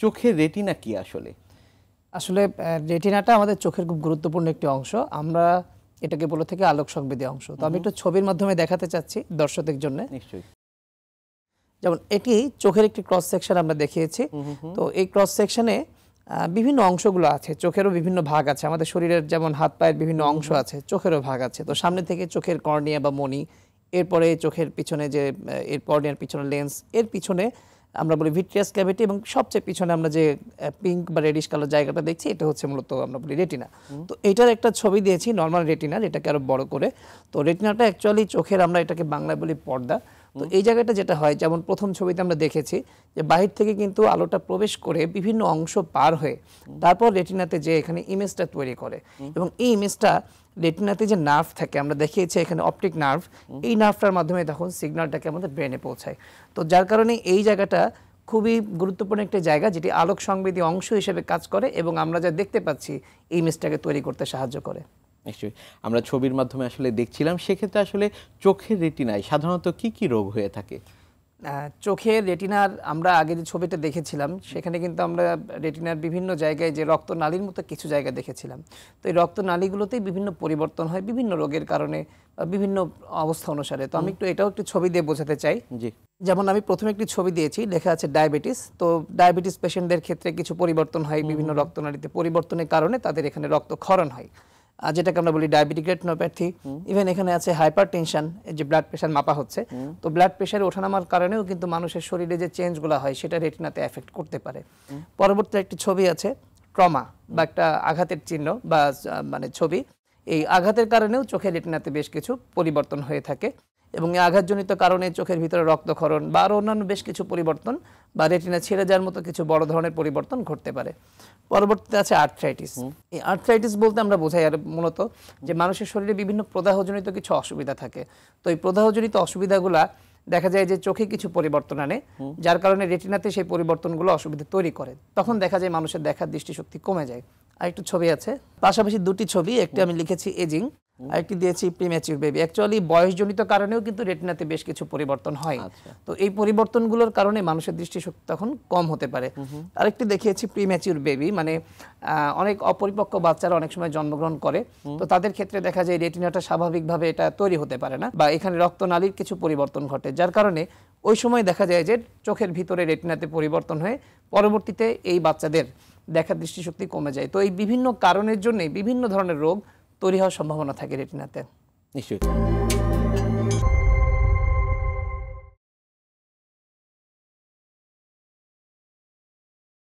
চোখের রেটিনা কি আসলে? আসলে রেটিনাটা আমাদের চোখের খুব গুরুত্বপূর্ণ একটি অংশ। আমরা এটাকে বলে থাকি আলোক সংবেদী অংশ। তো আমি একটু ছবির মাধ্যমে দেখাতে চাচ্ছি দর্শকদের জন্য। নিশ্চয়ই। যেমন এটি চোখের একটি ক্রস সেকশন আমরা দেখিয়েছি। তো এই ক্রস সেকশনে বিভিন্ন অংশগুলো আছে, চোখেরও বিভিন্ন ভাগ আছে। আমাদের শরীরের যেমন হাত পায়ের বিভিন্ন অংশ আছে, চোখেরও ভাগ আছে। তো সামনে থেকে চোখের কর্নিয়া বা মণি, এরপরে চোখের পিছনে যে এর কর্নিয়ার পিছনে লেন্স, এর পিছনে আমরা বলি ভিট্রিয়াস ক্যাভিটি, এবং সবচেয়ে পিছনে আমরা যে পিঙ্ক বা রেডিশ কালার জায়গাটা দেখছি এটা হচ্ছে মূলত আমরা বলি রেটিনা। তো এটার একটা ছবি দিয়েছি নর্মাল রেটিনার, এটাকে আরো বড় করে। তো রেটিনাটা অ্যাকচুয়ালি চোখের, আমরা এটাকে বাংলায় বলি পর্দা। তো এই জায়গাটা যেটা হয়, যেমন প্রথম ছবিতে আমরা দেখেছি যে বাহির থেকে কিন্তু আলোটা প্রবেশ করে বিভিন্ন অংশ পার হয়ে তারপর রেটিনাতে যে এখানে ইমেজটা তৈরি করে, এবং এই ইমেজটা রেটিনাতে যে নার্ভ থাকে, আমরা দেখিয়েছি এখানে অপটিক নার্ভ, এই নার্ভটার মাধ্যমে তখন সিগন্যালটাকে আমাদের ব্রেনে পৌঁছায়। তো যার কারণে এই জায়গাটা খুবই গুরুত্বপূর্ণ একটা জায়গা, যেটি আলোক সংবেদী অংশ হিসেবে কাজ করে এবং আমরা যা দেখতে পাচ্ছি এই ইমেজটাকে তৈরি করতে সাহায্য করে। নিশ্চয়ই। আমরা ছবির মাধ্যমে আসলে দেখছিলাম, সেক্ষেত্রে আসলে চোখের রেটিনায় সাধারণত কি কি রোগ হয়ে থাকে? চোখের রেটিনার আমরা আগে যে ছবিটা দেখেছিলাম সেখানে কিন্তু আমরা রেটিনার বিভিন্ন জায়গায় যে রক্তনালীর মতো কিছু জায়গা দেখেছিলাম। তো এই রক্তনালীগুলোতেই বিভিন্ন পরিবর্তন হয় বিভিন্ন রোগের কারণে, বিভিন্ন অবস্থা অনুসারে। তো আমি এটাও একটু ছবি দিয়ে বোঝাতে চাই। জি। যেমন আমি প্রথমে একটি ছবি দিয়েছি, লেখা আছে ডায়াবেটিস। তো ডায়াবেটিস পেশেন্টদের ক্ষেত্রে কিছু পরিবর্তন হয়, বিভিন্ন রক্তনালীতে পরিবর্তনের কারণে তাদের এখানে রক্তক্ষরণ হয়, যেটাকে আমরা বলি ডায়াবেটিক রেটিনোপ্যাথি। ইভেন এখানে আছে হাইপার টেনশন, যে ব্লাড প্রেশার মাপা হচ্ছে। তো ব্লাড প্রেশারে ওঠানামার কারণেও কিন্তু মানুষের শরীরে যে চেঞ্জগুলো হয় সেটা রেটিনাতে এফেক্ট করতে পারে। পরবর্তী একটি ছবি আছে ট্রমা বা একটা আঘাতের চিহ্ন বা মানে ছবি। এই আঘাতের কারণেও চোখের রেটিনাতে বেশ কিছু পরিবর্তন হয়ে থাকে, এবং এই আঘাতজনিত কারণে চোখের ভিতরে রক্তক্ষরণ বা আরও অন্যান্য বেশ কিছু পরিবর্তন বা রেটিনা ছেড়ে যাওয়ার মতো কিছু বড় ধরনের পরিবর্তন ঘটতে পারে। পরবর্তীতে আছে আর্থ্রাইটিস। এই আর্থ্রাইটিস বলতে আমরা বোঝাই আর মূলত যে মানুষের শরীরে বিভিন্ন প্রদাহজনিত কিছু অসুবিধা থাকে। তো এই প্রদাহজনিত অসুবিধাগুলা দেখা যায় যে চোখে কিছু পরিবর্তন আনে, যার কারণে রেটিনাতে সেই পরিবর্তনগুলো অসুবিধা তৈরি করে। তখন দেখা যায় মানুষের দেখার দৃষ্টিশক্তি কমে যায়। আরেকটু ছবি আছে, পাশাপাশি দুটি ছবি, একটি আমি লিখেছি এজিং, আরেকটি দিয়েছি প্রিম্যাচিউর বেবি। অ্যাকচুয়ালি বয়সজনিত কারণেও কিন্তু রেটিনাতে বেশ কিছু পরিবর্তন হয়। তো এই পরিবর্তনগুলোর কারণে মানুষের দৃষ্টিশক্তি তখন কম হতে পারে। আরেকটি দেখিয়েছি প্রিম্যাচিউর বেবি, মানে অনেক অপরিপক্ক বাচ্চারা অনেক সময় জন্মগ্রহণ করে। তো তাদের ক্ষেত্রে দেখা যায় রেটিনাটা স্বাভাবিকভাবে এটা তৈরি হতে পারে না, বা এখানে রক্তনালীর কিছু পরিবর্তন ঘটে, যার কারণে ওই সময় দেখা যায় যে চোখের ভিতরে রেটিনাতে পরিবর্তন হয়ে পরবর্তীতে এই বাচ্চাদের দেখার দৃষ্টিশক্তি কমে যায়। তো এই বিভিন্ন কারণের জন্য বিভিন্ন ধরনের রোগ তৈরি হওয়ার সম্ভাবনা থাকে রেটিনাতে। নিশ্চয়ই।